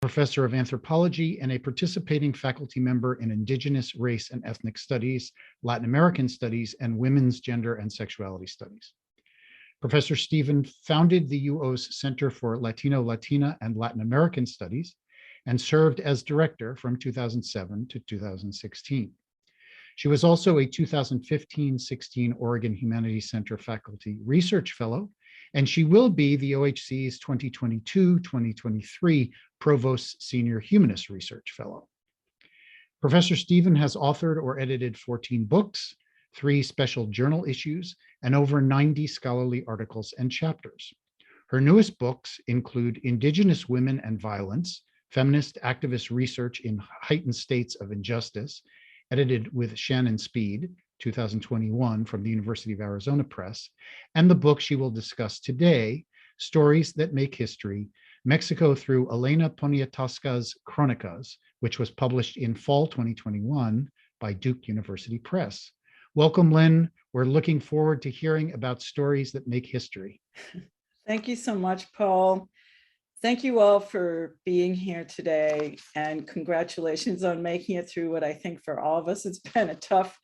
professor of anthropology, and a participating faculty member in Indigenous Race and Ethnic Studies, Latin American Studies, and Women's Gender and Sexuality Studies. Professor Stephen founded the UO's Center for Latino, Latina, and Latin American Studies and served as director from 2007 to 2016. She was also a 2015-16 Oregon Humanities Center Faculty Research Fellow, and she will be the OHC's 2022-2023 Provost Senior Humanist Research Fellow. Professor Stephen has authored or edited 14 books, 3 special journal issues, and over 90 scholarly articles and chapters. Her newest books include Indigenous Women and Violence, Feminist Activist Research in Heightened States of Injustice, edited with Shannon Speed, 2021 from the University of Arizona Press, and the book she will discuss today, Stories That Make History, Mexico Through Elena Poniatowska's Crónicas, which was published in fall 2021 by Duke University Press. Welcome, Lynn. We're looking forward to hearing about stories that make history. Thank you so much, Paul. Thank you all for being here today, and congratulations on making it through what I think for all of us, it's been a tough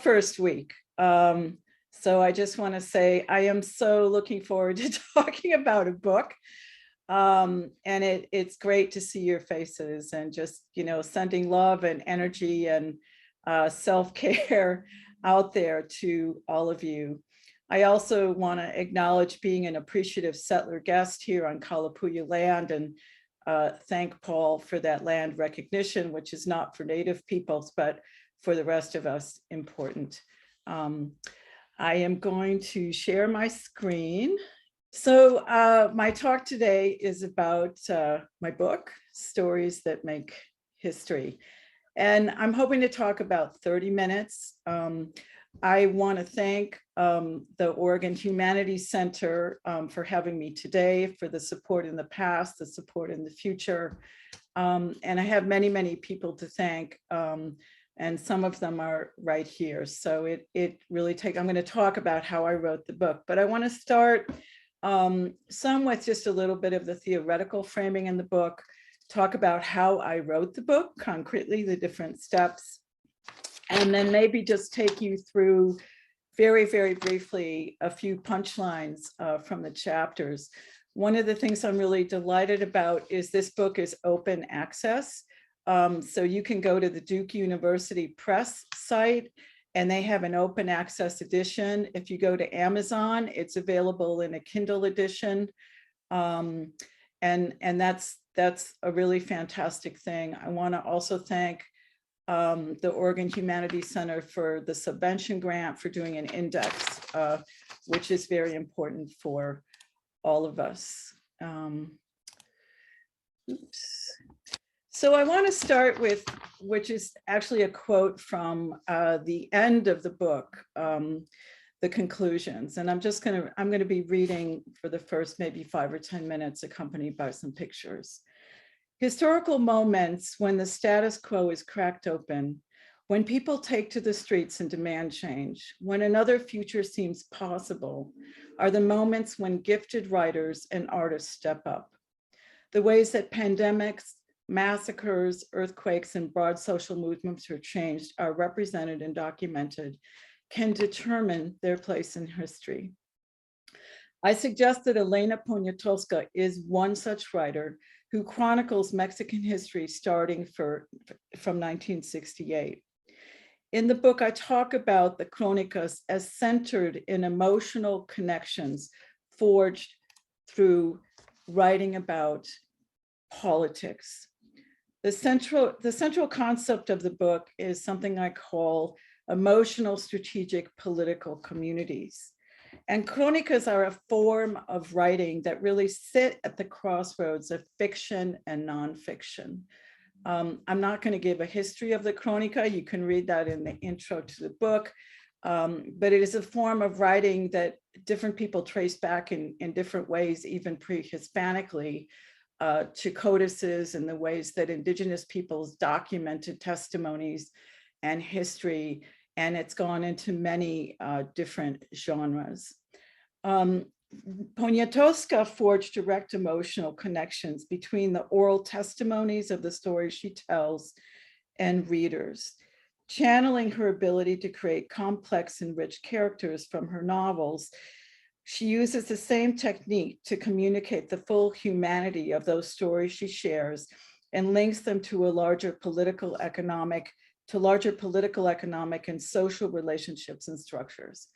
first week. So I just want to say I am so looking forward to talking about a book. And it's great to see your faces and just, sending love and energy and self-care out there to all of you. I also want to acknowledge being an appreciative settler guest here on Kalapuya land and thank Paul for that land recognition, which is not for Native peoples, but for the rest of us important. I am going to share my screen. So my talk today is about my book, Stories That Make History. And I'm hoping to talk about 30 minutes. I want to thank the Oregon Humanities Center for having me today, for the support in the past, the support in the future. And I have many, many people to thank, and some of them are right here. So it really takes, I'm going to talk about how I wrote the book, but I want to start some with just a little bit of the theoretical framing in the book, talk about how I wrote the book, concretely, the different steps, and then maybe just take you through very, very briefly a few punchlines from the chapters. One of the things I'm really delighted about is this book is open access. So you can go to the Duke University Press site and they have an open access edition. If you go to Amazon, it's available in a Kindle edition. And that's a really fantastic thing. I want to also thank the Oregon Humanities Center for the subvention grant for doing an index, which is very important for all of us. Oops. So I want to start with, which is actually a quote from the end of the book, the conclusions. And I'm going to be reading for the first maybe 5 or 10 minutes, accompanied by some pictures. Historical moments when the status quo is cracked open, when people take to the streets and demand change, when another future seems possible, are the moments when gifted writers and artists step up. The ways that pandemics, massacres, earthquakes, and broad social movements are changed are represented and documented, can determine their place in history. I suggest that Elena Poniatowska is one such writer who chronicles Mexican history starting from 1968. In the book, I talk about the Crónicas as centered in emotional connections forged through writing about politics. The central concept of the book is something I call emotional strategic political communities. And Crónicas are a form of writing that really sit at the crossroads of fiction and nonfiction. I'm not going to give a history of the Crónica. You can read that in the intro to the book. But it is a form of writing that different people trace back in different ways, even pre-Hispanically, to codices and the ways that Indigenous peoples documented testimonies and history. And it's gone into many different genres. Poniatowska forged direct emotional connections between the oral testimonies of the stories she tells and readers, channeling her ability to create complex and rich characters from her novels. She uses the same technique to communicate the full humanity of those stories she shares and links them to larger political, economic, and social relationships and structures.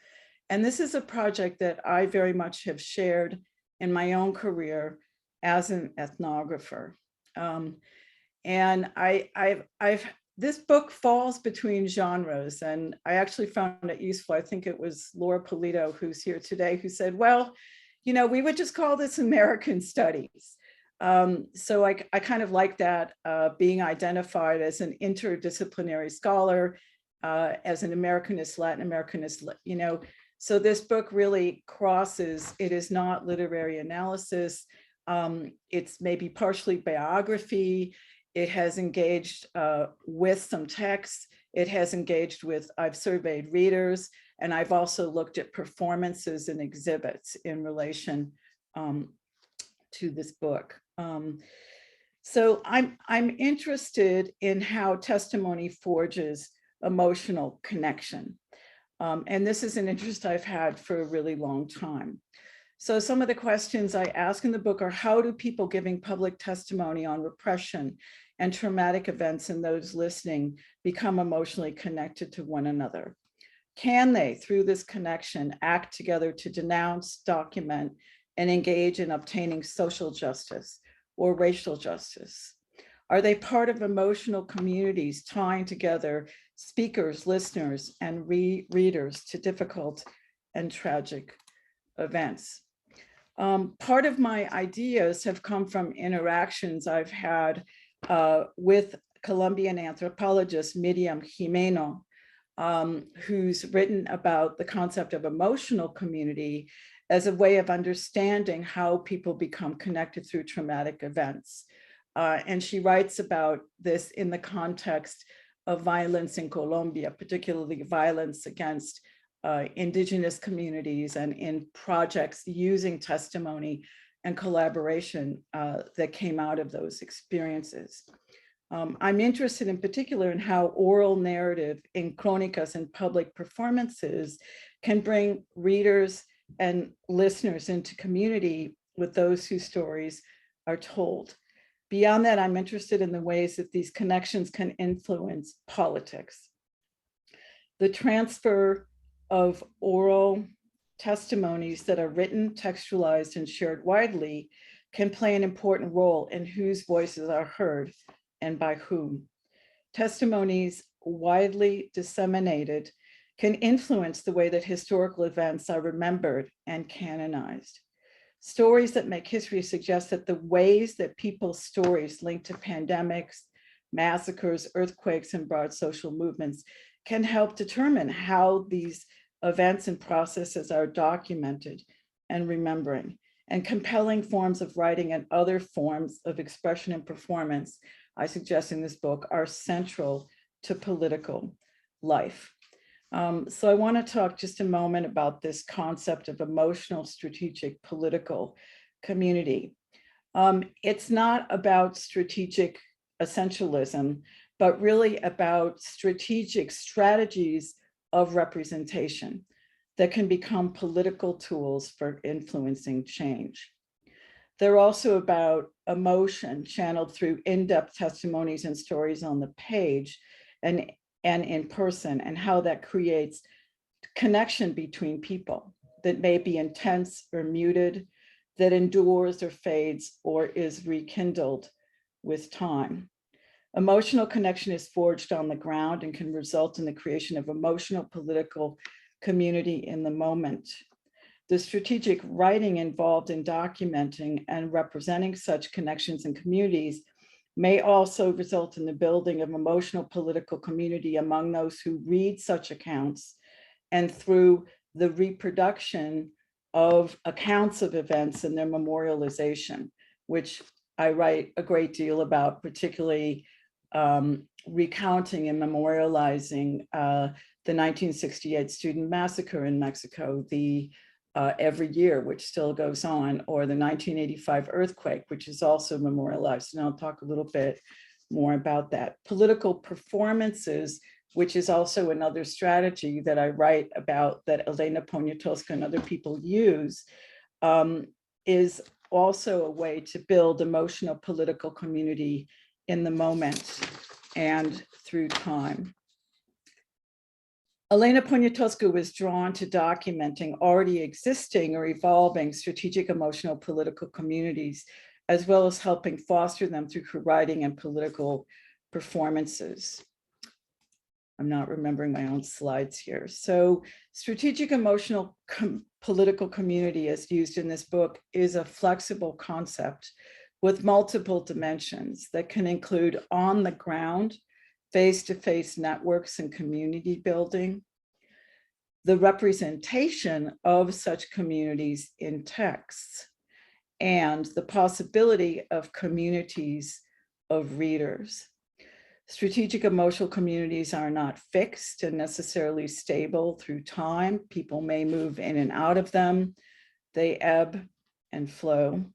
And this is a project that I very much have shared in my own career as an ethnographer. And this book falls between genres, and I actually found it useful. I think it was Laura Polito, who's here today, who said, well, you know, we would just call this American Studies. So I kind of like that, being identified as an interdisciplinary scholar, as an Americanist, Latin Americanist, you know. So this book really crosses, it is not literary analysis. It's maybe partially biography. It has engaged with some texts. It has engaged with, I've surveyed readers, and I've also looked at performances and exhibits in relation to this book. So I'm interested in how testimony forges emotional connection. And this is an interest I've had for a really long time. So some of the questions I ask in the book are, how do people giving public testimony on repression and traumatic events and those listening become emotionally connected to one another? Can they, through this connection, act together to denounce, document, and engage in obtaining social justice or racial justice? Are they part of emotional communities tying together speakers, listeners, and readers to difficult and tragic events? Part of my ideas have come from interactions I've had with Colombian anthropologist Miriam Jimeno, who's written about the concept of emotional community as a way of understanding how people become connected through traumatic events. And she writes about this in the context of violence in Colombia, particularly violence against indigenous communities, and in projects using testimony and collaboration that came out of those experiences. I'm interested in particular in how oral narrative in Crónicas and public performances can bring readers and listeners into community with those whose stories are told. Beyond that, I'm interested in the ways that these connections can influence politics. The transfer of oral testimonies that are written, textualized, and shared widely can play an important role in whose voices are heard and by whom. Testimonies widely disseminated can influence the way that historical events are remembered and canonized. Stories that make history suggest that the ways that people's stories linked to pandemics, massacres, earthquakes, and broad social movements can help determine how these events and processes are documented and remembering. And compelling forms of writing and other forms of expression and performance, I suggest in this book, are central to political life. So I want to talk just a moment about this concept of emotional, strategic, political community. It's not about strategic essentialism, but really about strategic strategies of representation that can become political tools for influencing change. They're also about emotion channeled through in-depth testimonies and stories on the page and in person, and how that creates connection between people that may be intense or muted, that endures or fades or is rekindled with time. Emotional connection is forged on the ground and can result in the creation of emotional political community in the moment. The strategic writing involved in documenting and representing such connections and communities may also result in the building of emotional political community among those who read such accounts, and through the reproduction of accounts of events and their memorialization, which I write a great deal about, particularly recounting and memorializing the 1968 student massacre in Mexico, the every year, which still goes on, or the 1985 earthquake, which is also memorialized. And I'll talk a little bit more about that. Political performances, which is also another strategy that I write about that Elena Poniatowska and other people use, is also a way to build emotional political community in the moment and through time. Elena Poniatowska was drawn to documenting already existing or evolving strategic emotional political communities, as well as helping foster them through her writing and political performances. I'm not remembering my own slides here. So strategic emotional political community, as used in this book, is a flexible concept with multiple dimensions that can include on the ground, face-to-face networks and community building, the representation of such communities in texts, and the possibility of communities of readers. Strategic emotional communities are not fixed and necessarily stable through time. People may move in and out of them. They ebb and flow.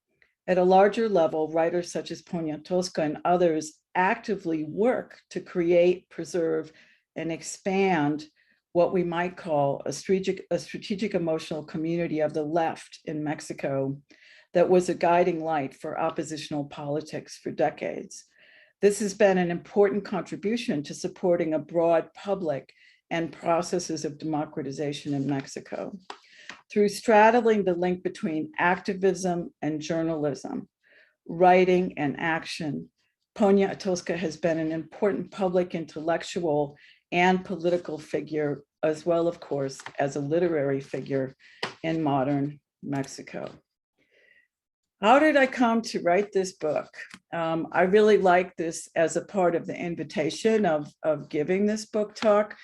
At a larger level, writers such as Poniatowska and others actively work to create, preserve, and expand what we might call a strategic emotional community of the left in Mexico that was a guiding light for oppositional politics for decades. This has been an important contribution to supporting a broad public and processes of democratization in Mexico. Through straddling the link between activism and journalism, writing and action, Poniatowska has been an important public intellectual and political figure, as well, of course, as a literary figure in modern Mexico. How did I come to write this book? I really like this as a part of the invitation of giving this book talk.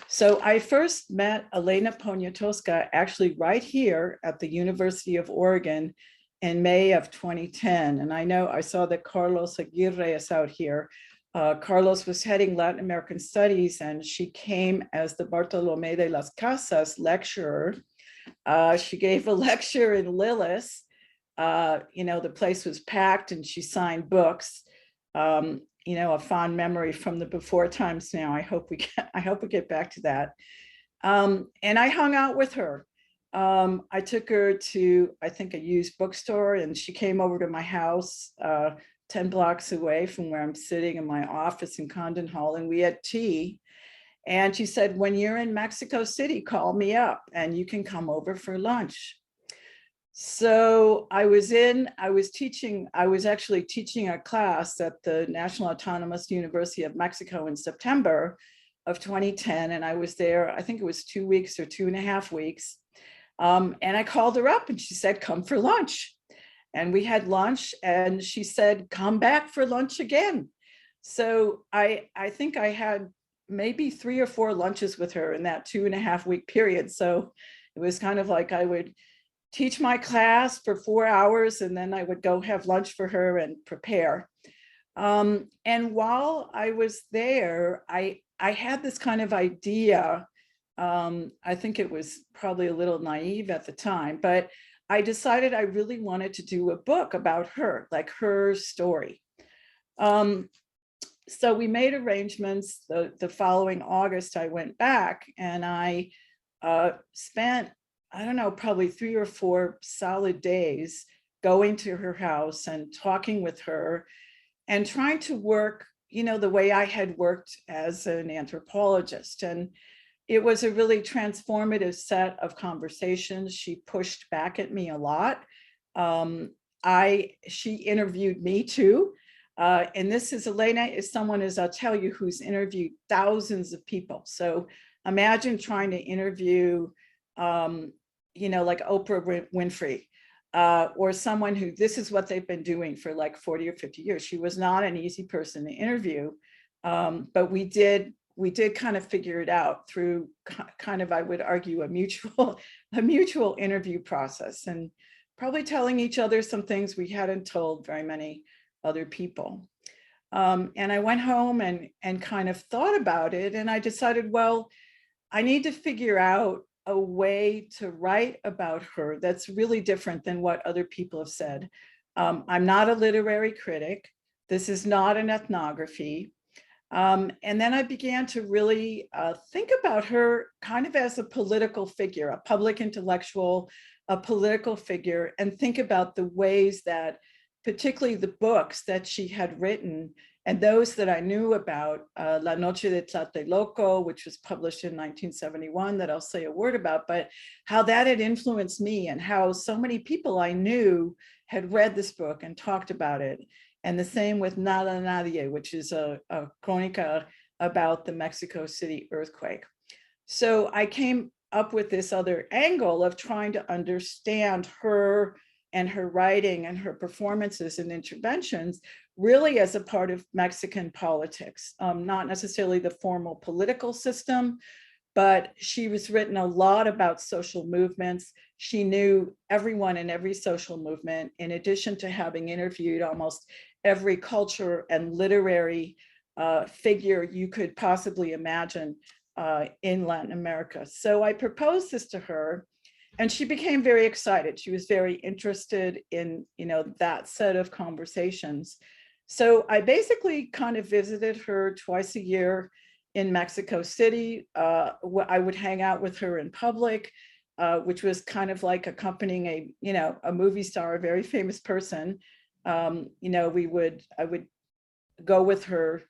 So I first met Elena Poniatowska actually right here at the University of Oregon in May of 2010. And I know I saw that Carlos Aguirre is out here. Carlos was heading Latin American Studies, and she came as the Bartolomé de las Casas lecturer. She gave a lecture in Lillis. The place was packed and she signed books. A fond memory from the before times now. I hope we get back to that. And I hung out with her. I took her to, I think, a used bookstore, and she came over to my house 10 blocks away from where I'm sitting in my office in Condon Hall, and we had tea. And she said, when you're in Mexico City, call me up and you can come over for lunch. So I was actually teaching a class at the National Autonomous University of Mexico in September of 2010. And I was there, I think it was 2 weeks or 2.5 weeks. And I called her up and she said, come for lunch. And we had lunch and she said, come back for lunch again. So I think I had maybe 3 or 4 lunches with her in that 2.5 week period. So it was kind of like I would teach my class for 4 hours and then I would go have lunch for her and prepare. And while I was there, I had this kind of idea. I think it was probably a little naive at the time, but I decided I really wanted to do a book about her, like her story. So we made arrangements. The following August, I went back and I spent, I don't know, probably 3 or 4 solid days going to her house and talking with her and trying to work, the way I had worked as an anthropologist. And it was a really transformative set of conversations. She pushed back at me a lot. She interviewed me too. And this is, Elena is someone, as I'll tell you, who's interviewed thousands of people. So imagine trying to interview, like Oprah Winfrey, or someone who this is what they've been doing for like 40 or 50 years. She was not an easy person to interview, but we did kind of figure it out through kind of, I would argue, a mutual interview process, and probably telling each other some things we hadn't told very many other people. And I went home and kind of thought about it, and I decided, well, I need to figure out a way to write about her that's really different than what other people have said. I'm not a literary critic. This is not an ethnography. And then I began to really think about her kind of as a political figure, a public intellectual, a political figure, and think about the ways that, particularly the books that she had written, and those that I knew about, La Noche de Tlatelolco, which was published in 1971, that I'll say a word about, but how that had influenced me and how so many people I knew had read this book and talked about it. And the same with Nada Nadie, which is a chronica about the Mexico City earthquake. So I came up with this other angle of trying to understand her and her writing and her performances and interventions really as a part of Mexican politics, not necessarily the formal political system, but she was written a lot about social movements. She knew everyone in every social movement, in addition to having interviewed almost every culture and literary figure you could possibly imagine in Latin America. So I proposed this to her, and she became very excited. She was very interested in, that set of conversations. So I basically kind of visited her twice a year in Mexico City. I would hang out with her in public, which was kind of like accompanying a movie star, a very famous person. I would go with her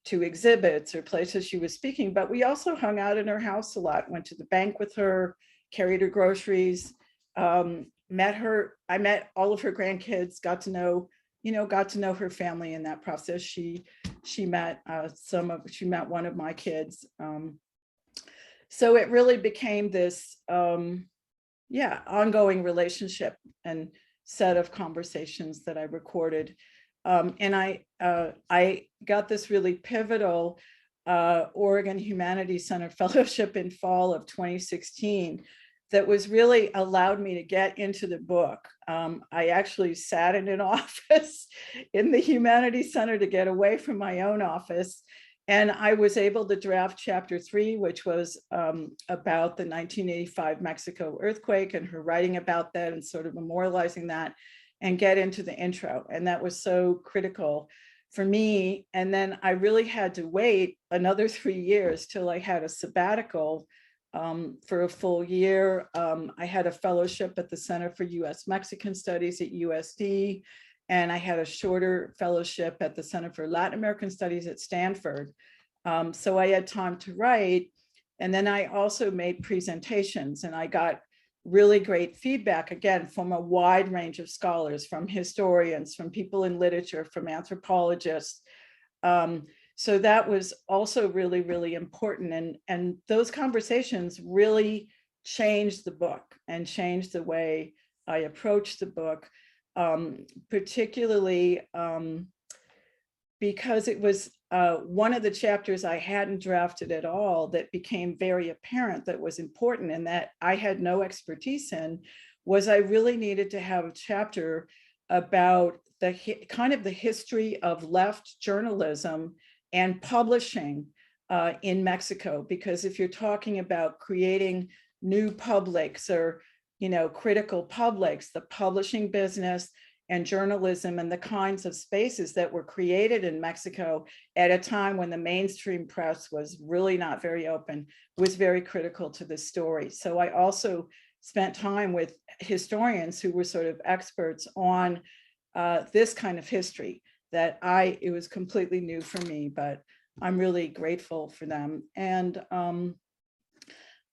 to exhibits or places she was speaking, but we also hung out in her house a lot, went to the bank with her, carried her groceries, met her. I met all of her grandkids, got to know her family in that process. She met one of my kids. So it really became this ongoing relationship and set of conversations that I recorded. And I got this really pivotal Oregon Humanities Center Fellowship in fall of 2016 that was really allowed me to get into the book. I actually sat in an office in the Humanities Center to get away from my own office. And I was able to draft chapter 3, which was about the 1985 Mexico earthquake and her writing about that and sort of memorializing that, and get into the intro. And that was so critical for me. And then I really had to wait another 3 years till I had a sabbatical for a full year. I had a fellowship at the Center for U.S. Mexican Studies at USD, and I had a shorter fellowship at the Center for Latin American Studies at Stanford. So I had time to write. And then I also made presentations, and I got really great feedback, again, from a wide range of scholars, from historians, from people in literature, from anthropologists. So that was also really, really important. And those conversations really changed the book and changed the way I approached the book, particularly because it was one of the chapters I hadn't drafted at all that became very apparent that was important and that I had no expertise in, was I really needed to have a chapter about the kind of the history of left journalism and publishing in Mexico. Because if you're talking about creating new publics or, critical publics, the publishing business and journalism and the kinds of spaces that were created in Mexico at a time when the mainstream press was really not very open was very critical to this story. So I also spent time with historians who were sort of experts on this kind of history that it was completely new for me, but I'm really grateful for them. And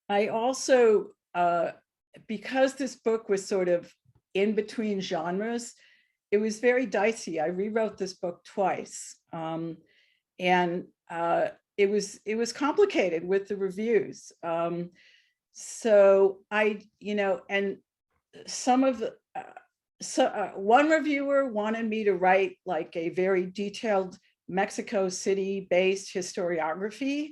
I also, because this book was sort of in between genres, it was very dicey. I rewrote this book twice. And it was complicated with the reviews. So and some of the, one reviewer wanted me to write like a very detailed Mexico City-based historiography,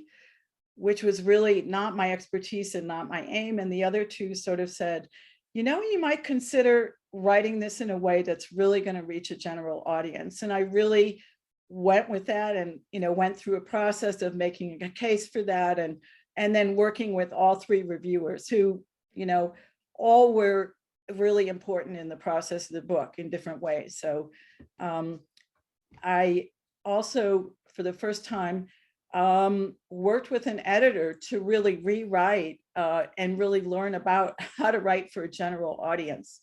which was really not my expertise and not my aim. And the other two sort of said, you might consider writing this in a way that's really going to reach a general audience. And I really went with that and, went through a process of making a case for that. And then working with all three reviewers who all were really important in the process of the book in different ways. So I also, for the first time, worked with an editor to really rewrite and really learn about how to write for a general audience.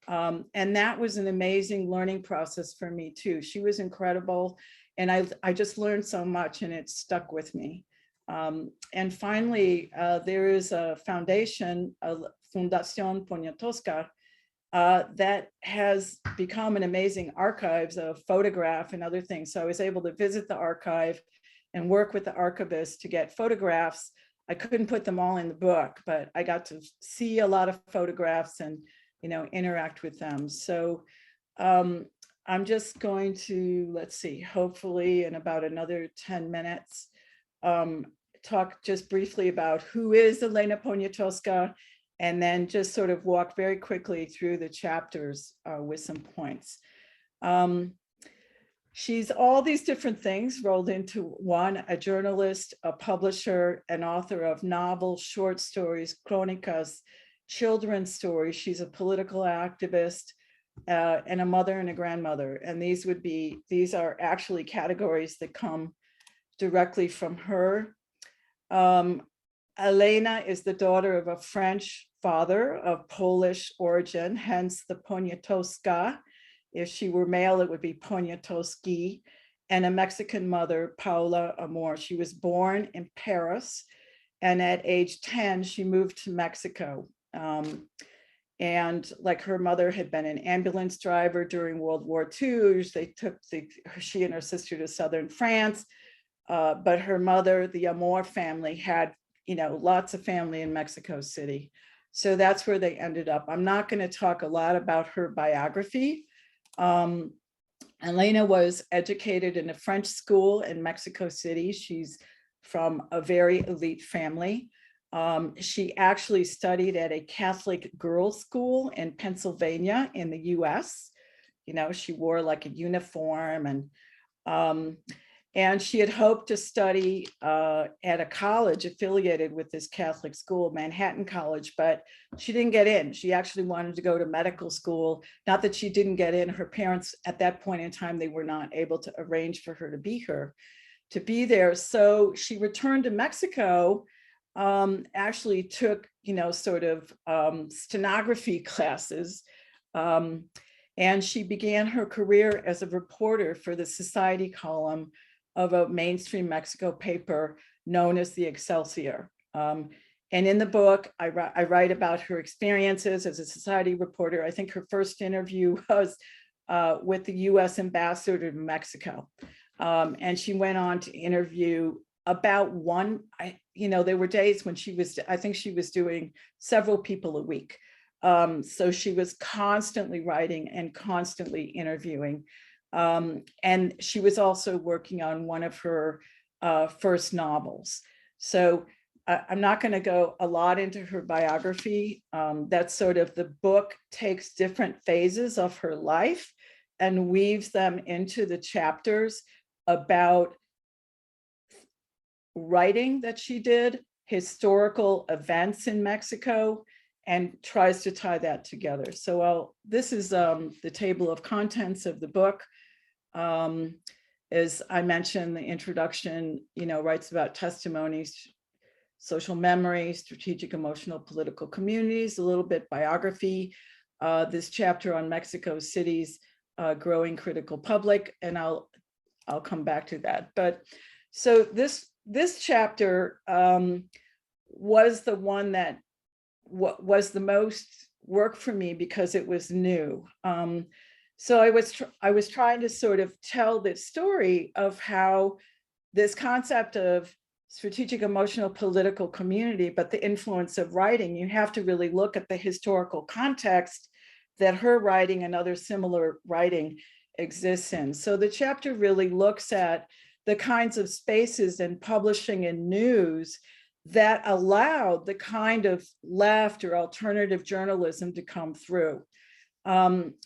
And that was an amazing learning process for me too. She was incredible. And I just learned so much, and it stuck with me. And finally, there is a foundation, Fundación Poniatowska, that has become an amazing archives of photograph and other things. So I was able to visit the archive and work with the archivist to get photographs. I couldn't put them all in the book, but I got to see a lot of photographs and interact with them. So I'm just going to, let's see, hopefully in about another 10 minutes, talk just briefly about who is Elena Poniatowska, and then just sort of walk very quickly through the chapters with some points. She's all these different things rolled into one: a journalist, a publisher, an author of novels, short stories, Crónicas, children's stories. She's a political activist, and a mother and a grandmother. And these are actually categories that come directly from her. Elena is the daughter of a French father of Polish origin, hence the Poniatowska. If she were male, it would be Poniatowski, and a Mexican mother, Paula Amor. She was born in Paris, and at age 10, she moved to Mexico. And like her mother had been an ambulance driver during World War II, they took she and her sister to southern France. But her mother, the Amor family, had lots of family in Mexico City. So that's where they ended up. I'm not going to talk a lot about her biography. Elena was educated in a French school in Mexico City. She's from a very elite family. She actually studied at a Catholic girls' school in Pennsylvania in the US. She wore like a uniform, and she had hoped to study at a college affiliated with this Catholic school, Manhattan College, but she didn't get in. She actually wanted to go to medical school. Not that she didn't get in. Her parents at that point in time, they were not able to arrange for her to be there. So she returned to Mexico, actually took, sort of stenography classes, and she began her career as a reporter for the society column of a mainstream Mexico paper known as the Excelsior. And in the book, I write about her experiences as a society reporter. I think her first interview was with the US ambassador to Mexico. And she went on to interview about there were days when I think she was doing several people a week. So she was constantly writing and constantly interviewing. And she was also working on one of her first novels. So I'm not going to go a lot into her biography. That's sort of, the book takes different phases of her life and weaves them into the chapters about writing that she did, historical events in Mexico, and tries to tie that together. So this is the table of contents of the book. As I mentioned, the introduction, writes about testimonies, social memory, strategic, emotional, political communities, a little bit biography, this chapter on Mexico City's growing critical public, and I'll come back to that. But so this chapter was the one that was the most work for me because it was new. So I was trying to sort of tell this story of how this concept of strategic, emotional, political community, but the influence of writing, you have to really look at the historical context that her writing and other similar writing exists in. So the chapter really looks at the kinds of spaces in publishing and news that allowed the kind of left or alternative journalism to come through.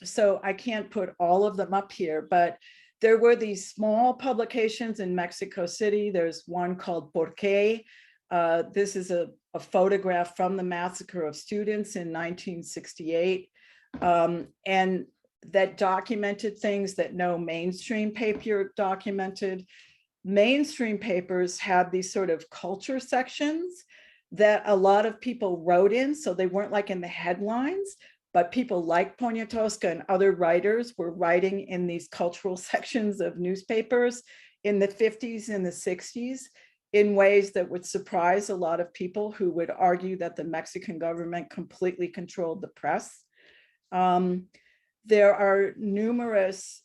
So I can't put all of them up here, but there were these small publications in Mexico City. There's one called Por Qué. This is a a photograph from the massacre of students in 1968, and that documented things that no mainstream paper documented. Mainstream papers had these sort of culture sections that a lot of people wrote in, so they weren't like in the headlines, but people like Poniatowska and other writers were writing in these cultural sections of newspapers in the 50s and the 60s in ways that would surprise a lot of people who would argue that the Mexican government completely controlled the press. There are numerous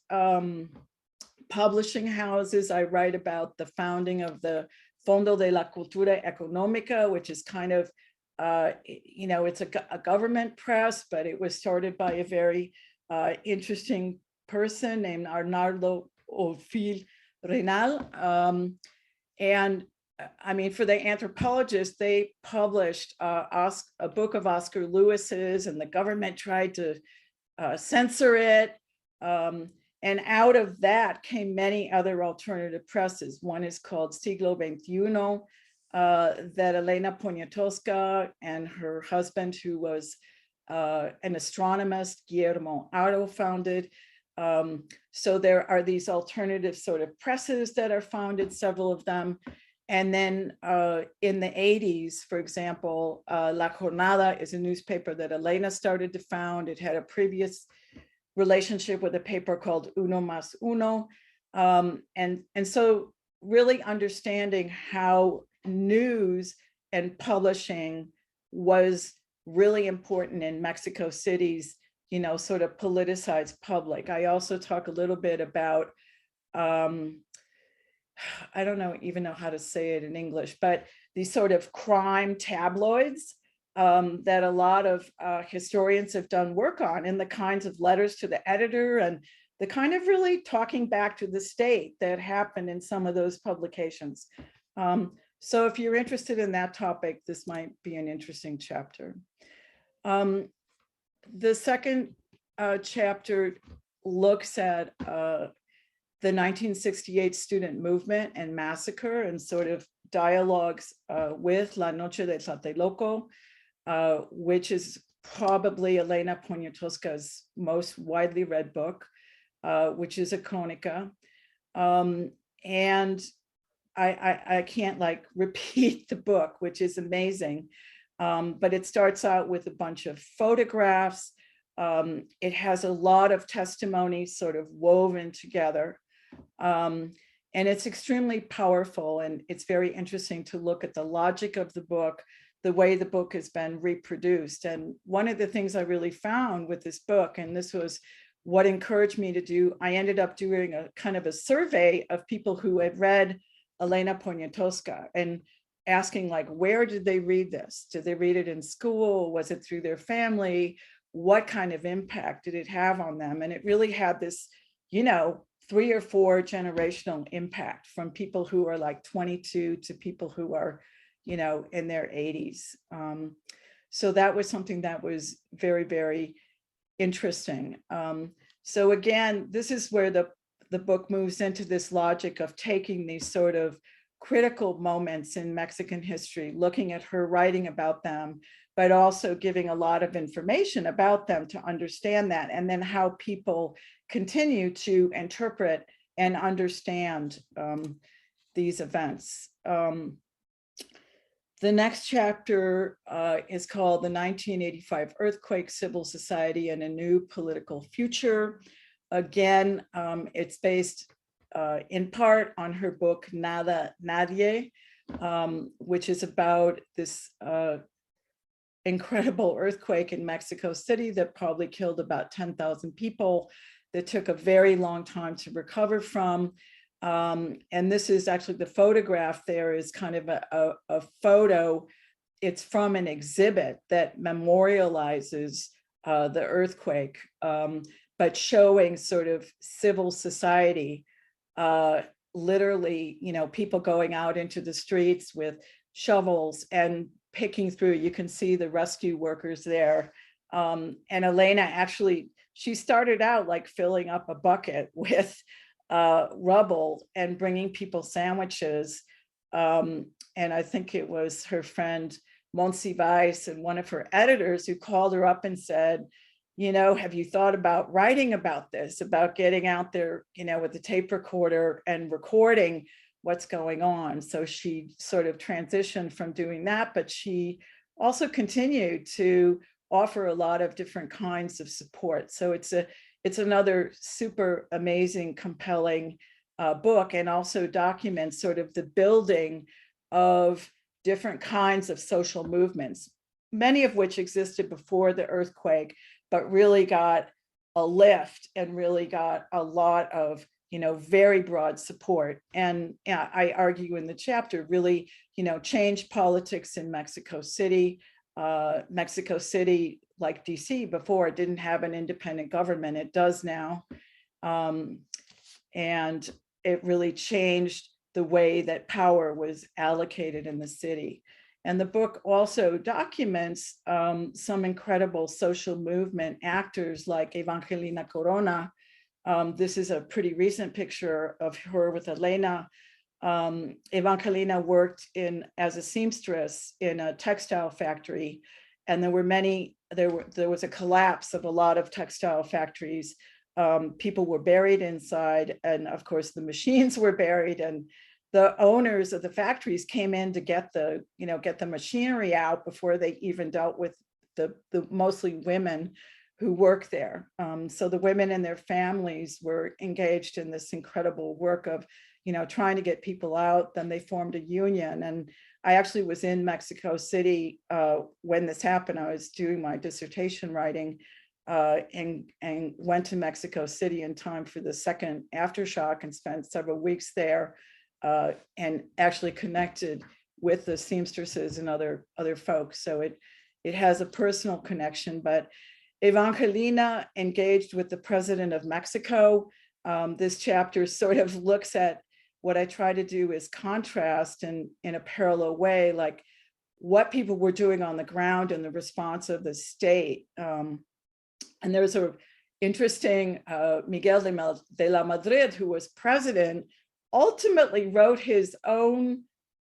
publishing houses. I write about the founding of the Fondo de la Cultura Económica, which is kind of, it's a government press, but it was started by a very interesting person named Arnaldo Orfil Renal. And I mean, for the anthropologists, they published a book of Oscar Lewis's, and the government tried to censor it. And out of that came many other alternative presses. One is called Siglo XXI, that Elena Poniatowska and her husband, who was an astronomist, Guillermo Aro, founded. So there are these alternative sort of presses that are founded, several of them. And then in the 80s, for example, La Jornada is a newspaper that Elena started to found. It had a previous relationship with a paper called Uno Más Uno. And so really understanding how news and publishing was really important in Mexico City's, sort of politicized public. I also talk a little bit about, I don't even know how to say it in English, but these sort of crime tabloids that a lot of historians have done work on, and the kinds of letters to the editor and the kind of really talking back to the state that happened in some of those publications. So if you're interested in that topic, this might be an interesting chapter. The second chapter looks at the 1968 student movement and massacre, and sort of dialogues with La Noche de Tlatelolco, which is probably Elena Poniatowska's most widely read book, which is a Crónica. And I can't repeat the book, which is amazing, but it starts out with a bunch of photographs. It has a lot of testimonies sort of woven together. And it's extremely powerful, and it's very interesting to look at the logic of the book, the way the book has been reproduced. And one of the things I really found with this book, and this was what encouraged me to do, I ended up doing a kind of a survey of people who had read Elena Poniatowska and asking, where did they read this? Did they read it in school? Was it through their family? What kind of impact did it have on them? And it really had this, 3 or 4 generational impact, from people who are 22 to people who are, in their 80s. So that was something that was very, very interesting. So again, this is where the book moves into this logic of taking these sort of critical moments in Mexican history, looking at her writing about them, but also giving a lot of information about them to understand that, and then how people continue to interpret and understand these events. The next chapter is called The 1985 Earthquake, Civil Society and a New Political Future. Again, it's based in part on her book Nada Nadie, which is about this incredible earthquake in Mexico City that probably killed about 10,000 people, that took a very long time to recover from. And this is actually, the photograph there is kind of a photo. It's from an exhibit that memorializes the earthquake, but showing sort of civil society, literally, people going out into the streets with shovels and picking through. You can see the rescue workers there. And Elena actually, she started out filling up a bucket with rubble and bringing people sandwiches. And I think it was her friend Monsiváis and one of her editors, who called her up and said, you know, have you thought about writing about this, about getting out there, you know, with the tape recorder and recording what's going on? So she sort of transitioned from doing that, but she also continued to offer a lot of different kinds of support. So it's another super amazing, compelling book, and also documents sort of the building of different kinds of social movements, many of which existed before the earthquake, but really got a lift and really got a lot of, you know, very broad support. And I argue in the chapter, really, you know, changed politics in Mexico City. Mexico City, like DC before, it didn't have an independent government. It does now. And it really changed the way that power was allocated in the city. And the book also documents some incredible social movement actors like Evangelina Corona. This is a pretty recent picture of her with Elena. Evangelina worked as a seamstress in a textile factory, and there was a collapse of a lot of textile factories. People were buried inside, and of course the machines were buried, and the owners of the factories came in to get the machinery out before they even dealt with the mostly women who work there. So the women and their families were engaged in this incredible work of, you know, trying to get people out. Then they formed a union. And I actually was in Mexico City when this happened. I was doing my dissertation writing and went to Mexico City in time for the second aftershock and spent several weeks there and actually connected with the seamstresses and other folks. So it has a personal connection. But Evangelina engaged with the president of Mexico. This chapter sort of looks at what I try to do is contrast in a parallel way, like what people were doing on the ground and the response of the state. And there's a interesting Miguel de la Madrid, who was president, ultimately wrote his own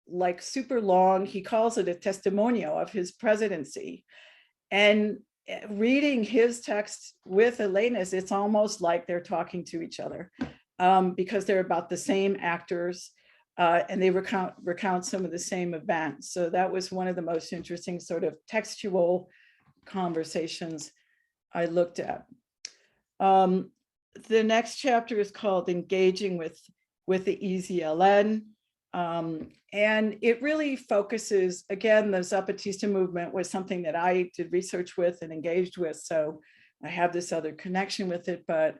like super long, he calls it a testimonio of his presidency. And reading his text with Elenas, it's almost like they're talking to each other because they're about the same actors and they recount some of the same events. So that was one of the most interesting sort of textual conversations I looked at. The next chapter is called Engaging with the ezln. And it really focuses, again, the Zapatista movement was something that I did research with and engaged with. So I have this other connection with it, but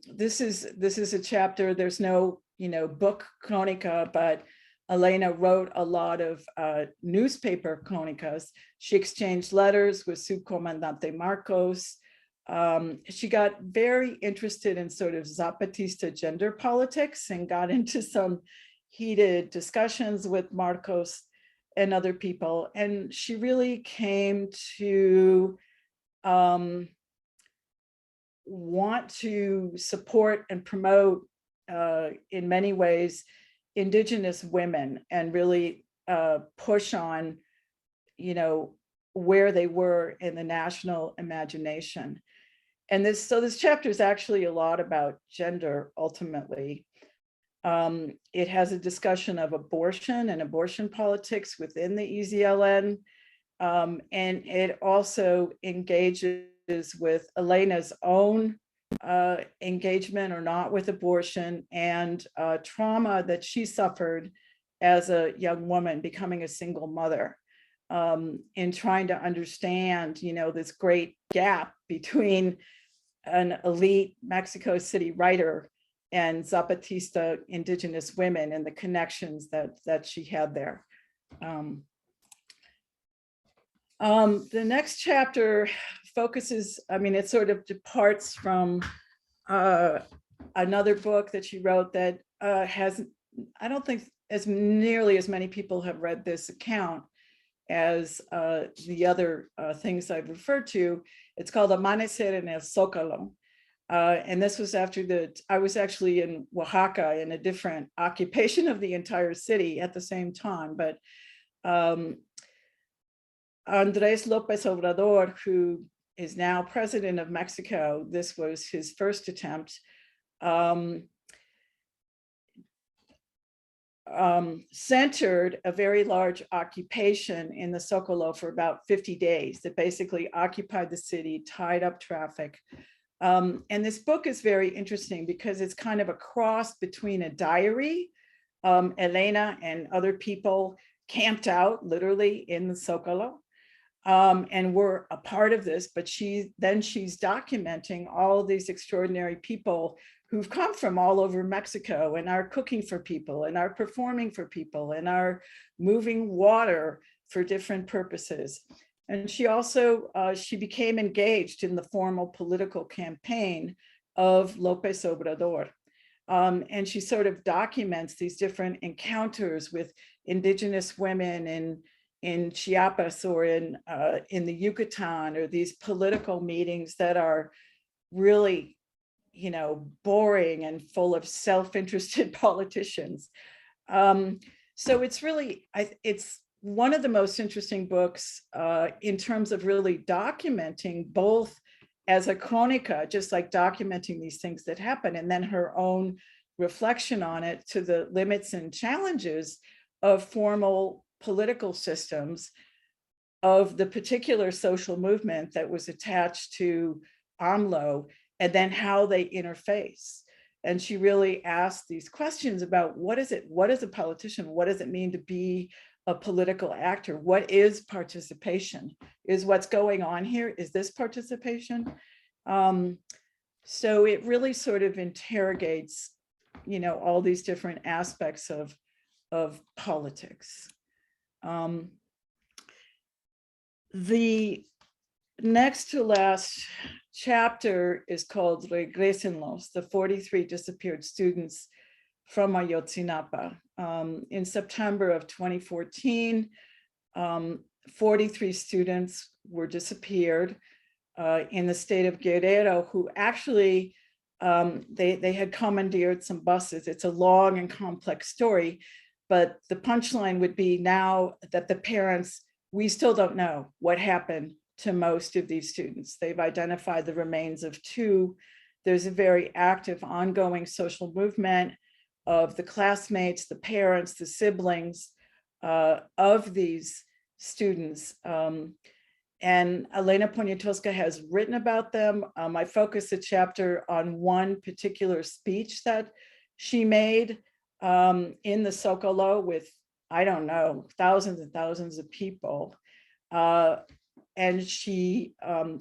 this is a chapter, there's no, you know, book Crónica, but Elena wrote a lot of newspaper Crónicas. She exchanged letters with Subcomandante Marcos. She got very interested in sort of Zapatista gender politics and got into some heated discussions with Marcos and other people. And she really came to want to support and promote in many ways Indigenous women and really push on, you know, where they were in the national imagination. And this chapter is actually a lot about gender ultimately. It has a discussion of abortion and abortion politics within the ezln. And it also engages with Elena's own engagement or not with abortion and trauma that she suffered as a young woman becoming a single mother, in trying to understand, you know, this great gap between an elite Mexico City writer and Zapatista Indigenous women and the connections that she had there. The next chapter focuses, I mean, it sort of departs from another book that she wrote that has, I don't think as nearly as many people have read this account as the other things I've referred to. It's called Amanecere en el Zócalo. And this was after I was actually in Oaxaca in a different occupation of the entire city at the same time. But Andrés López Obrador, who is now president of Mexico, this was his first attempt, centered a very large occupation in the Zócalo for about 50 days that basically occupied the city, tied up traffic. And this book is very interesting because it's kind of a cross between a diary. Elena and other people camped out literally in the Zócalo and were a part of this, but she's documenting all of these extraordinary people who've come from all over Mexico and are cooking for people and are performing for people and are moving water for different purposes. And she also, she became engaged in the formal political campaign of López Obrador. And she sort of documents these different encounters with indigenous women in Chiapas or in the Yucatan, or these political meetings that are really, you know, boring and full of self-interested politicians. So it's really, it's one of the most interesting books in terms of really documenting both as a chronica, just like documenting these things that happen, and then her own reflection on it to the limits and challenges of formal political systems of the particular social movement that was attached to AMLO, and then how they interface. And she really asked these questions about what is a politician? What does it mean to be a political actor? What is participation? Is what's going on here, is this participation? So it really sort of interrogates, you know, all these different aspects of politics. The next to last chapter is called Regression Loss, the 43 disappeared students from Ayotzinapa. In September of 2014, 43 students were disappeared in the state of Guerrero, who actually, they had commandeered some buses. It's a long and complex story, but the punchline would be now that the parents, we still don't know what happened to most of these students. They've identified the remains of 2. There's a very active ongoing social movement of the classmates, the parents, the siblings of these students. And Elena Poniatowska has written about them. I focus a chapter on one particular speech that she made in the Zócalo with, I don't know, thousands and thousands of people. And she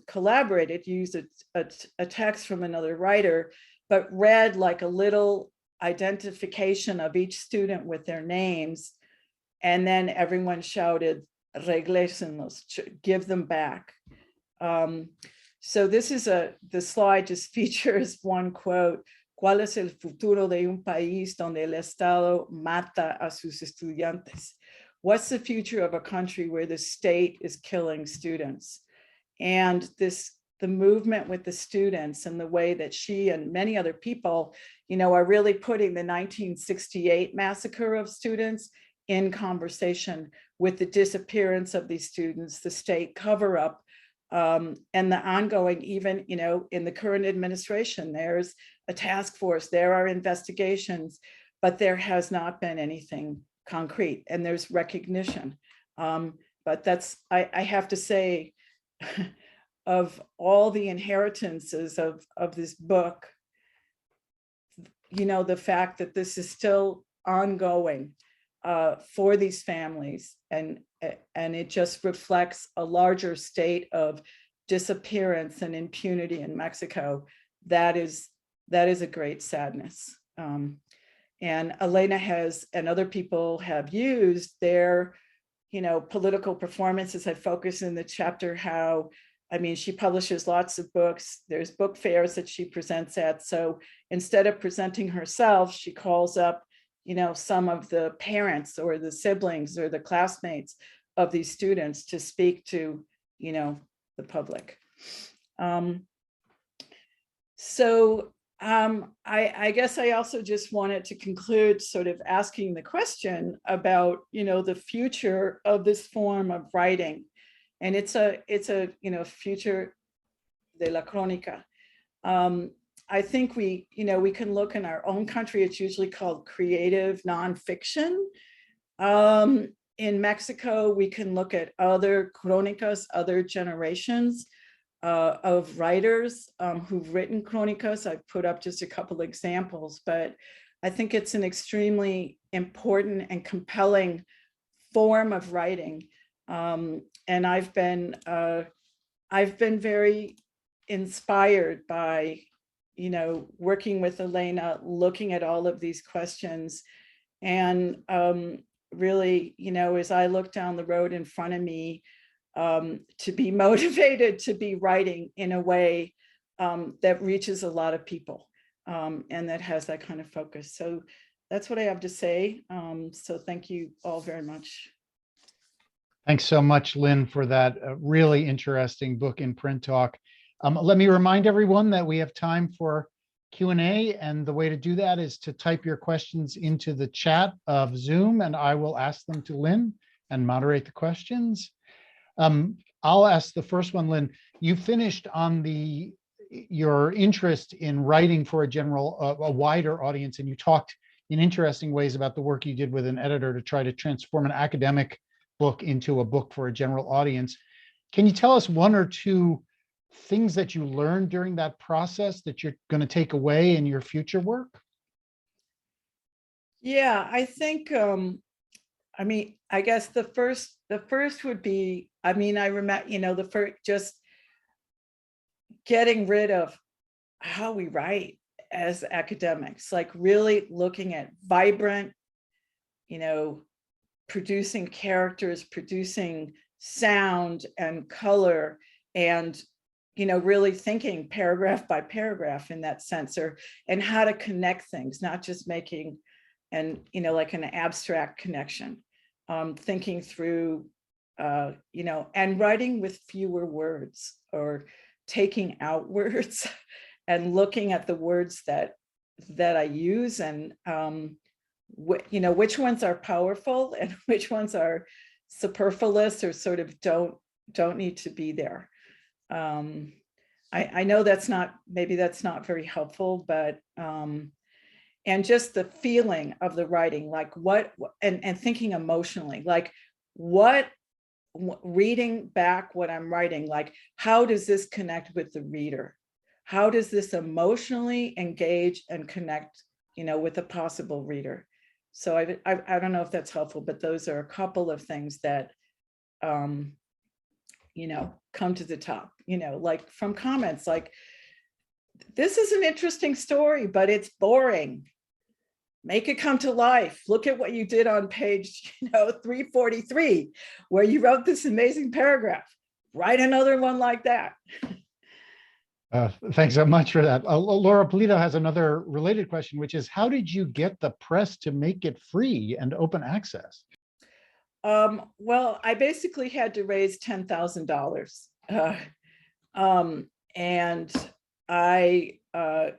collaborated, used a text from another writer, but read like a little identification of each student with their names. And then everyone shouted, Regression Loss, give them back. So this is the slide just features one quote: ¿Cuál es el futuro de un país donde el Estado mata a sus estudiantes? What's the future of a country where the state is killing students? And the movement with the students and the way that she and many other people, you know, are really putting the 1968 massacre of students in conversation with the disappearance of these students, the state cover up, and the ongoing, even, you know, in the current administration, there's a task force, there are investigations, but there has not been anything concrete, and there's recognition. But that's, I have to say, of all the inheritances of this book, you know, the fact that this is still ongoing for these families, and it just reflects a larger state of disappearance and impunity in Mexico. That is a great sadness. And Elena has, and other people have used their, you know, political performances. I focus in the chapter how, I mean, she publishes lots of books. There's book fairs that she presents at. So instead of presenting herself, she calls up, you know, some of the parents or the siblings or the classmates of these students to speak to, you know, the public. I guess I also just wanted to conclude sort of asking the question about, you know, the future of this form of writing. And it's a future de la crónica. I think we can look in our own country. It's usually called creative nonfiction. In Mexico, we can look at other crónicas, other generations of writers who've written crónicas. I've put up just a couple examples, but I think it's an extremely important and compelling form of writing. And I've been very inspired by, working with Elena, looking at all of these questions. And really, as I look down the road in front of me, to be motivated to be writing in a way that reaches a lot of people and that has that kind of focus. So that's what I have to say. So thank you all very much. Thanks so much, Lynn, for that really interesting book in print talk. Let me remind everyone that we have time for Q&A, and the way to do that is to type your questions into the chat of Zoom, and I will ask them to Lynn and moderate the questions. I'll ask the first one, Lynn. You finished on your interest in writing for a wider audience, and you talked in interesting ways about the work you did with an editor to try to transform an academic book into a book for a general audience. Can you tell us one or two things that you learned during that process that you're going to take away in your future work? Yeah, I think, I guess the first would be, I remember, the first, just getting rid of how we write as academics, like really looking at vibrant, producing characters, producing sound and color, and really thinking paragraph by paragraph in that sense, and how to connect things, not just making like an abstract connection, thinking through, and writing with fewer words, or taking out words and looking at the words that I use, and which ones are powerful and which ones are superfluous or sort of don't need to be there. I know maybe that's not very helpful, but and just the feeling of the writing, like and thinking emotionally, like reading back what I'm writing, like how does this connect with the reader? How does this emotionally engage and connect, with a possible reader? So I don't know if that's helpful, but those are a couple of things that come to the top, like from comments, like, this is an interesting story, but it's boring. Make it come to life. Look at what you did on page 343, where you wrote this amazing paragraph. Write another one like that. Thanks so much for that. Laura Polito has another related question, which is, how did you get the press to make it free and open access? Well, I basically had to raise $10,000. And I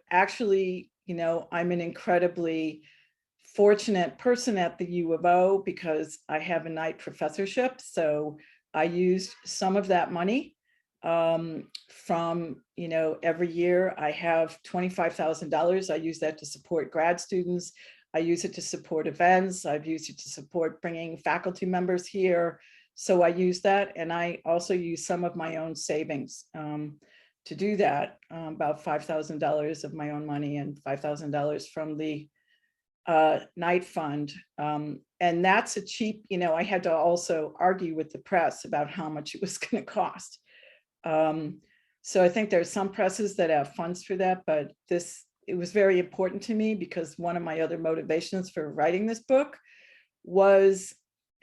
actually, I'm an incredibly fortunate person at the U of O because I have a Knight professorship. So I used some of that money from, every year I have $25,000. I use that to support grad students. I use it to support events. I've used it to support bringing faculty members here. So I use that. And I also use some of my own savings to do that, about $5,000 of my own money and $5,000 from the Knight Fund. And that's a cheap, I had to also argue with the press about how much it was going to cost. So I think there's some presses that have funds for that, but it was very important to me because one of my other motivations for writing this book was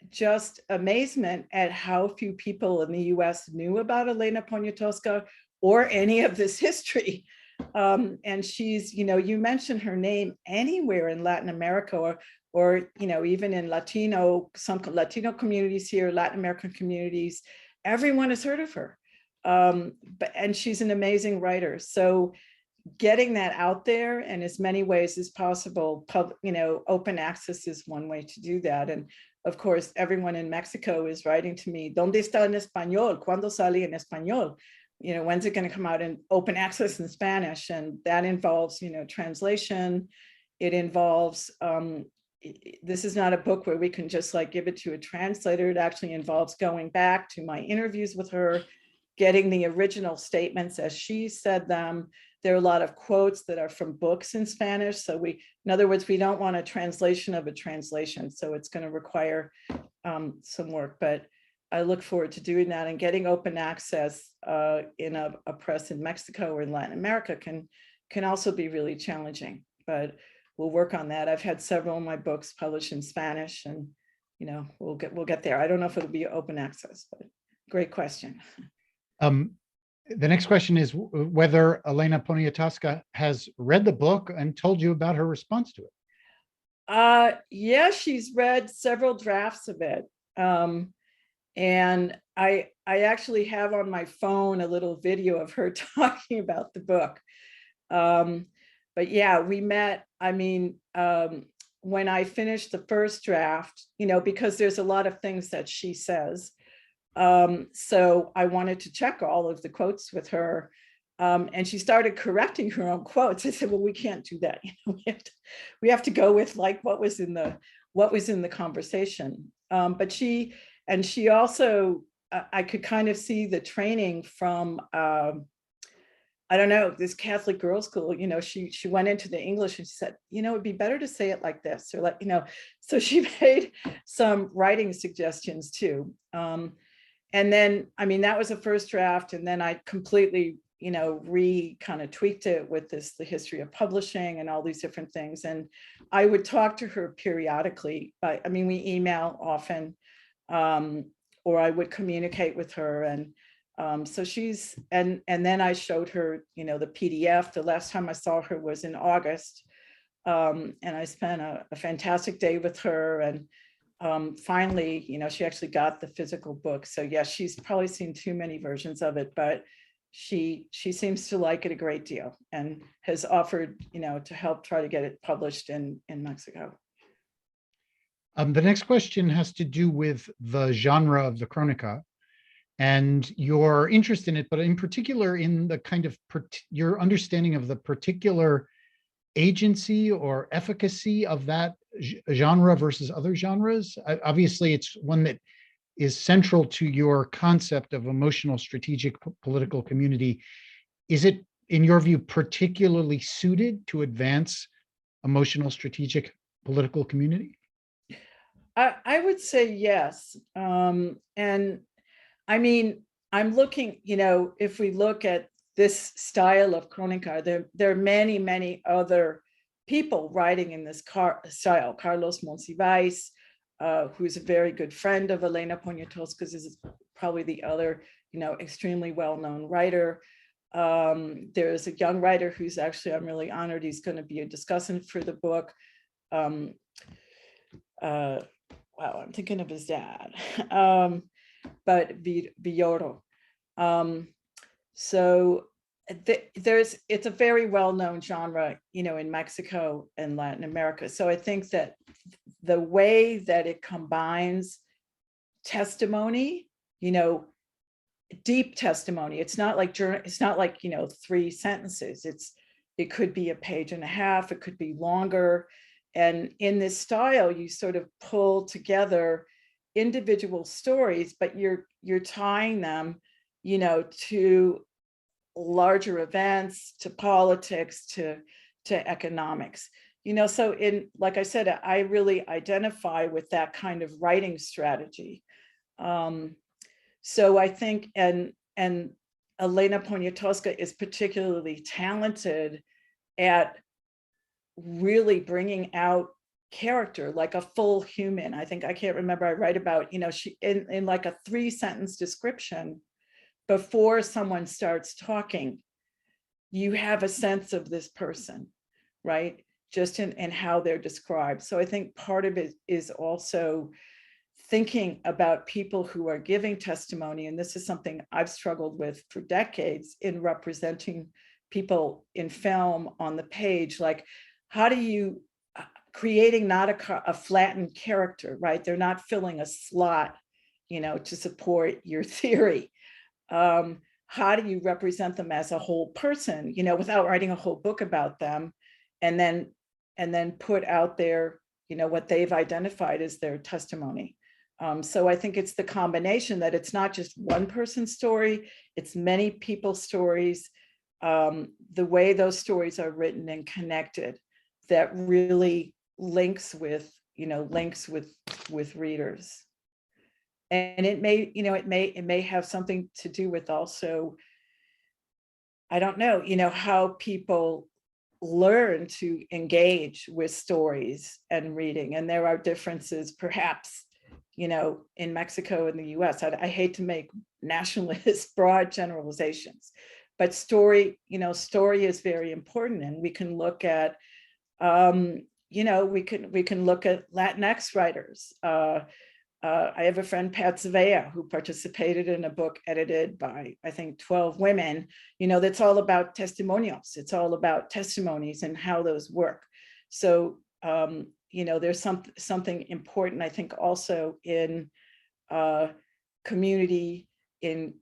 just amazement at how few people in the US knew about Elena Poniatowska or any of this history. And she's, you mention her name anywhere in Latin America or even in some Latino communities here, Latin American communities, everyone has heard of her. And she's an amazing writer. So getting that out there in as many ways as possible, open access is one way to do that. And of course, everyone in Mexico is writing to me, ¿Dónde está en español? ¿Cuándo sale en español? You know, when's it going to come out in open access in Spanish? And that involves, you know, translation. It involves, this is not a book where we can just like give it to a translator. It actually involves going back to my interviews with her, getting the original statements as she said them. There are a lot of quotes that are from books in Spanish. So in other words, we don't want a translation of a translation. So it's going to require some work, but I look forward to doing that, and getting open access in a press in Mexico or in Latin America can also be really challenging, but we'll work on that. I've had several of my books published in Spanish, and you know, we'll get there. I don't know if it'll be open access, but great question. The next question is whether Elena Poniatowska has read the book and told you about her response to it. Yeah, she's read several drafts of it. And I actually have on my phone a little video of her talking about the book. But yeah, we met, I mean, when I finished the first draft, you know, because there's a lot of things that she says. So I wanted to check all of the quotes with her. And she started correcting her own quotes. I said, well, we can't do that. You know, we have to go with like what was in the conversation. But she also, I could kind of see the training from, I don't know, this Catholic girls' school, you know, she went into the English and she said, you know, it'd be better to say it like this, or like, you know, so she made some writing suggestions too. And then, I mean, that was the first draft. And then I completely, you know, kind of tweaked it with the history of publishing and all these different things. And I would talk to her periodically, but I mean, we email often, or I would communicate with her. And so she's, and then I showed her, you know, the PDF. The last time I saw her was in August. And I spent a fantastic day with her. And finally, you know, she actually got the physical book. So yeah, she's probably seen too many versions of it, but she seems to like it a great deal and has offered, you know, to help try to get it published in Mexico. The next question has to do with the genre of the Chronica and your interest in it, but in particular in the kind of your understanding of the particular agency or efficacy of that genre versus other genres. Obviously, it's one that is central to your concept of emotional strategic political community. Is it, in your view, particularly suited to advance emotional strategic political community? I would say yes. And I mean, I'm looking, you know, if we look at this style of Crónica, there are many, many other people writing in this style. Carlos Monsiváis, who's a very good friend of Elena Poniatowska, is probably the other, you know, extremely well-known writer. There's a young writer who's actually, I'm really honored, he's going to be a discussant for the book. Wow, I'm thinking of his dad, but Villoro. So it's a very well-known genre, you know, in Mexico and Latin America. So I think that the way that it combines testimony, you know, deep testimony, it's not like, you know, 3 sentences. It could be a page and a half, it could be longer. And in this style, you sort of pull together individual stories, but you're tying them, you know, to larger events, to politics, to economics, you know. So like I said, I really identify with that kind of writing strategy. So I think, and Elena Poniatowska is particularly talented at really bringing out character, like a full human. I think, I can't remember, I write about, you know, she in like a 3-sentence description before someone starts talking, you have a sense of this person, right? Just in how they're described. So I think part of it is also thinking about people who are giving testimony. And this is something I've struggled with for decades in representing people in film on the page. Like, how do you creating not a flattened character, right? They're not filling a slot, to support your theory. How do you represent them as a whole person, without writing a whole book about them, and then put out there, what they've identified as their testimony. So I think it's the combination that it's not just one person's story, it's many people's stories, the way those stories are written and connected that really links with readers. And it may have something to do with also, I don't know, how people learn to engage with stories and reading. And there are differences perhaps, in Mexico and the US. I hate to make nationalist broad generalizations, but story is very important. And we can look at, we can look at Latinx writers. I have a friend, Pat Zavea, who participated in a book edited by, I think, 12 women, that's all about testimonials. It's all about testimonies and how those work. So, there's something important, I think, also in community, in,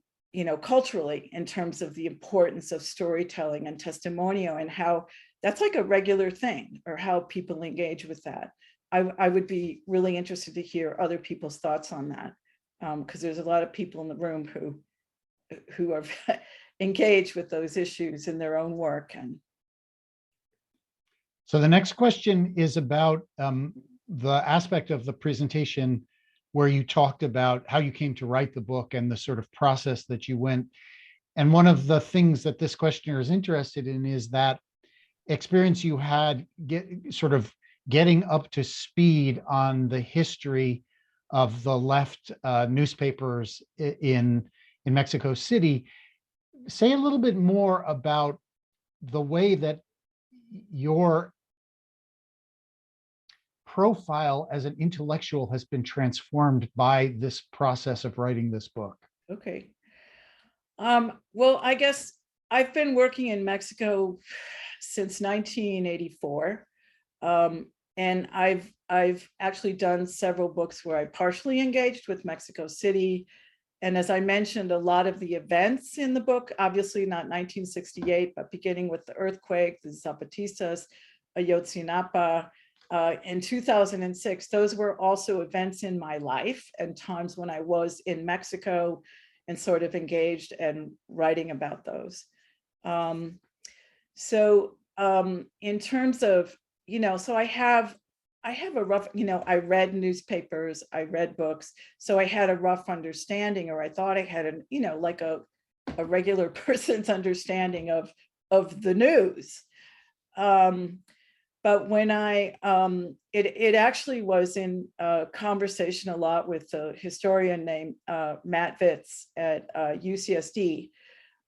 culturally, in terms of the importance of storytelling and testimonial and how that's like a regular thing, or how people engage with that. I would be really interested to hear other people's thoughts on that, because there's a lot of people in the room who are engaged with those issues in their own work. And so the next question is about the aspect of the presentation where you talked about how you came to write the book and the sort of process that you went. And one of the things that this questioner is interested in is that experience you had getting up to speed on the history of the left newspapers in Mexico City. Say a little bit more about the way that your profile as an intellectual has been transformed by this process of writing this book. Okay. Well, I guess I've been working in Mexico since 1984. And I've actually done several books where I partially engaged with Mexico City. And as I mentioned, a lot of the events in the book, obviously not 1968, but beginning with the earthquake, the Zapatistas, Ayotzinapa, in 2006, those were also events in my life and times when I was in Mexico and sort of engaged and writing about those. In terms of, so I have a rough, I read newspapers, I read books. So I had a rough understanding, or I thought I had like a regular person's understanding of the news. But when it actually was in a conversation a lot with a historian named Matt Vitz at UCSD,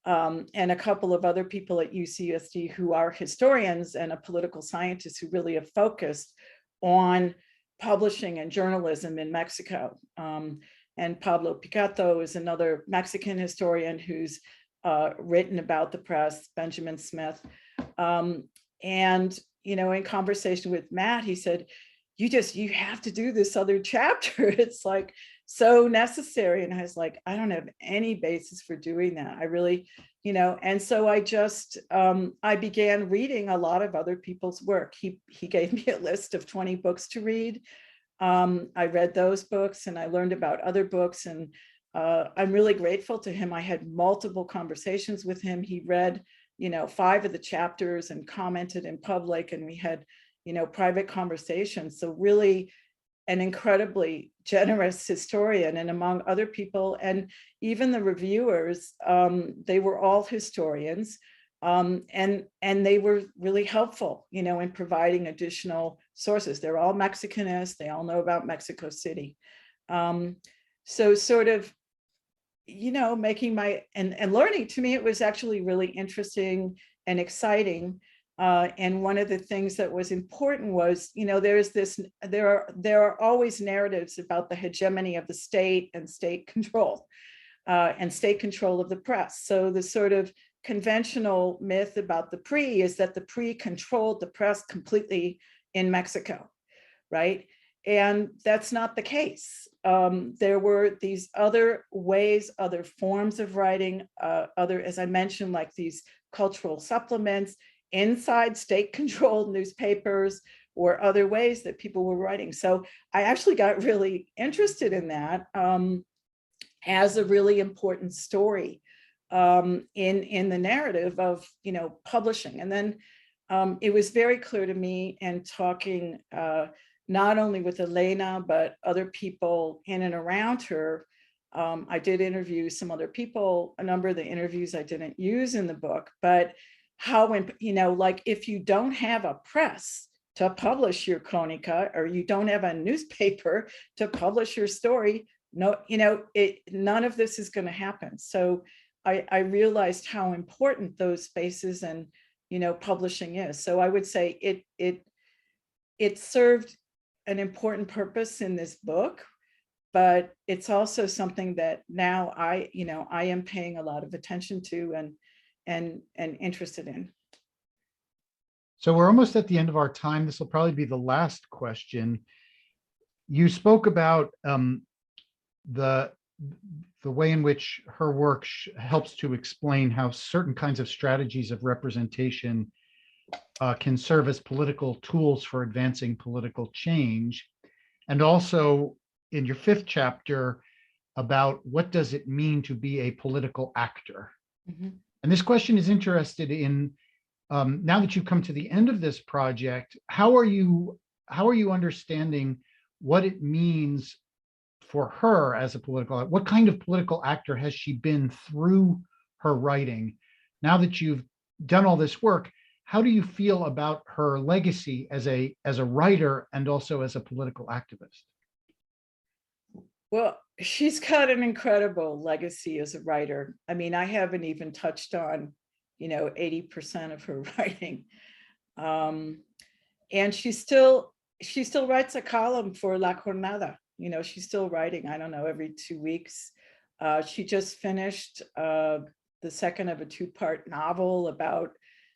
and a couple of other people at UCSD who are historians and a political scientist who really have focused on publishing and journalism in Mexico. And Pablo Picato is another Mexican historian who's written about the press, Benjamin Smith. And, in conversation with Matt, he said, you have to do this other chapter. It's like so necessary. And I was like, I don't have any basis for doing that. I really, and so I just, I began reading a lot of other people's work. He gave me a list of 20 books to read. I read those books and I learned about other books, and I'm really grateful to him. I had multiple conversations with him. He read, 5 of the chapters and commented in public, and we had, private conversations. So really an incredibly generous historian, and among other people, and even the reviewers, they were all historians, and they were really helpful, in providing additional sources. They're all Mexicanists. They all know about Mexico City. So sort of, making and learning, to me, it was actually really interesting and exciting. And one of the things that was important was, there are always narratives about the hegemony of the state and state control of the press. So the sort of conventional myth about the PRI is that the PRI controlled the press completely in Mexico. right? And that's not the case. There were these other ways, other forms of writing, as I mentioned, like these cultural supplements inside state-controlled newspapers, or other ways that people were writing. So I actually got really interested in that as a really important story in the narrative of, publishing. And then it was very clear to me, and talking not only with Elena, but other people in and around her. I did interview some other people, a number of the interviews I didn't use in the book, but how, like if you don't have a press to publish your chronica, or you don't have a newspaper to publish your story, none of this is going to happen. So I realized how important those spaces and, publishing is. So I would say it served an important purpose in this book, but it's also something that now I am paying a lot of attention to and interested in. So we're almost at the end of our time. This will probably be the last question. You spoke about the way in which her work helps to explain how certain kinds of strategies of representation can serve as political tools for advancing political change. And also in your 5th chapter about what does it mean to be a political actor? Mm-hmm. And this question is interested in, now that you've come to the end of this project, how are you understanding what it means for her as a political, what kind of political actor has she been through her writing? Now that you've done all this work, how do you feel about her legacy as a writer and also as a political activist? Well, she's got an incredible legacy as a writer. I mean, I haven't even touched on, 80% of her writing. And she still writes a column for La Jornada. She's still writing, I don't know, every 2 weeks. She just finished the second of a 2-part novel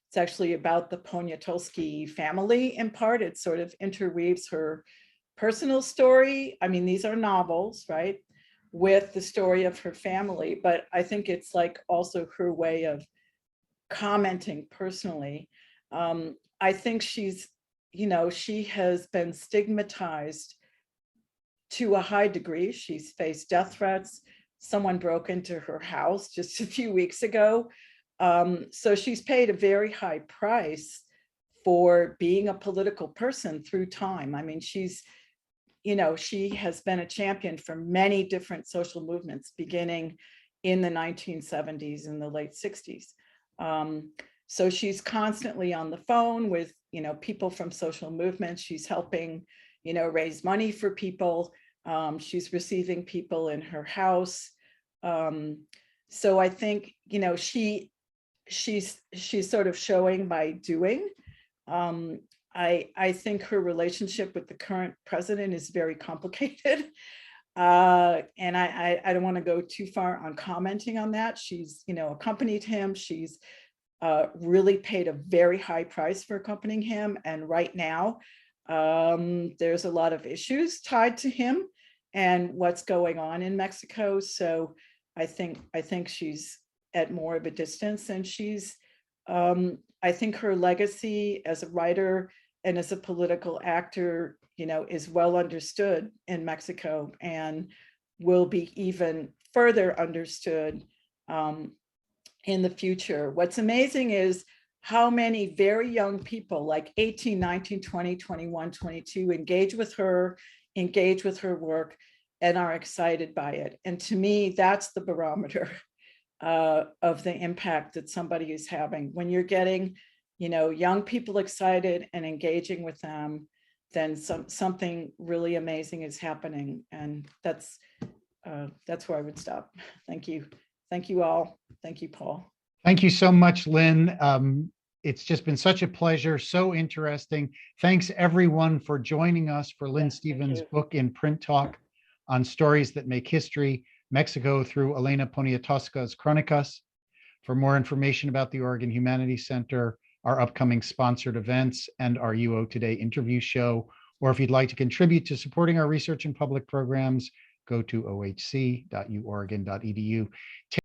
it's actually about the Poniatowska family in part. It sort of interweaves her personal story. I mean, these are novels, right? With the story of her family, but I think it's like also her way of commenting personally. I think she has been stigmatized to a high degree. She's faced death threats. Someone broke into her house just a few weeks ago. So she's paid a very high price for being a political person through time. I mean, she has been a champion for many different social movements, beginning in the 1970s and the late 60s. So she's constantly on the phone with, people from social movements. She's helping, raise money for people. She's receiving people in her house. So I think, she's sort of showing by doing. I think her relationship with the current president is very complicated. And I don't want to go too far on commenting on that. She's, accompanied him. She's really paid a very high price for accompanying him. And right now, there's a lot of issues tied to him and what's going on in Mexico. So I think she's at more of a distance, and she's, I think her legacy as a writer and as a political actor, is well understood in Mexico and will be even further understood in the future. What's amazing is how many very young people, like 18, 19, 20, 21, 22, engage with her work, and are excited by it. And to me, that's the barometer of the impact that somebody is having. When you're getting, young people excited and engaging with them, then something really amazing is happening. And that's where I would stop. Thank you. Thank you all. Thank you, Paul. Thank you so much, Lynn. It's just been such a pleasure, so interesting. Thanks everyone for joining us for Lynn Stephen's book in print talk on stories that make history, Mexico through Elena Poniatowska's Crónicas. For more information about the Oregon Humanities Center, our upcoming sponsored events, and our UO Today interview show, Or if you'd like to contribute to supporting our research and public programs, go to ohc.uoregon.edu.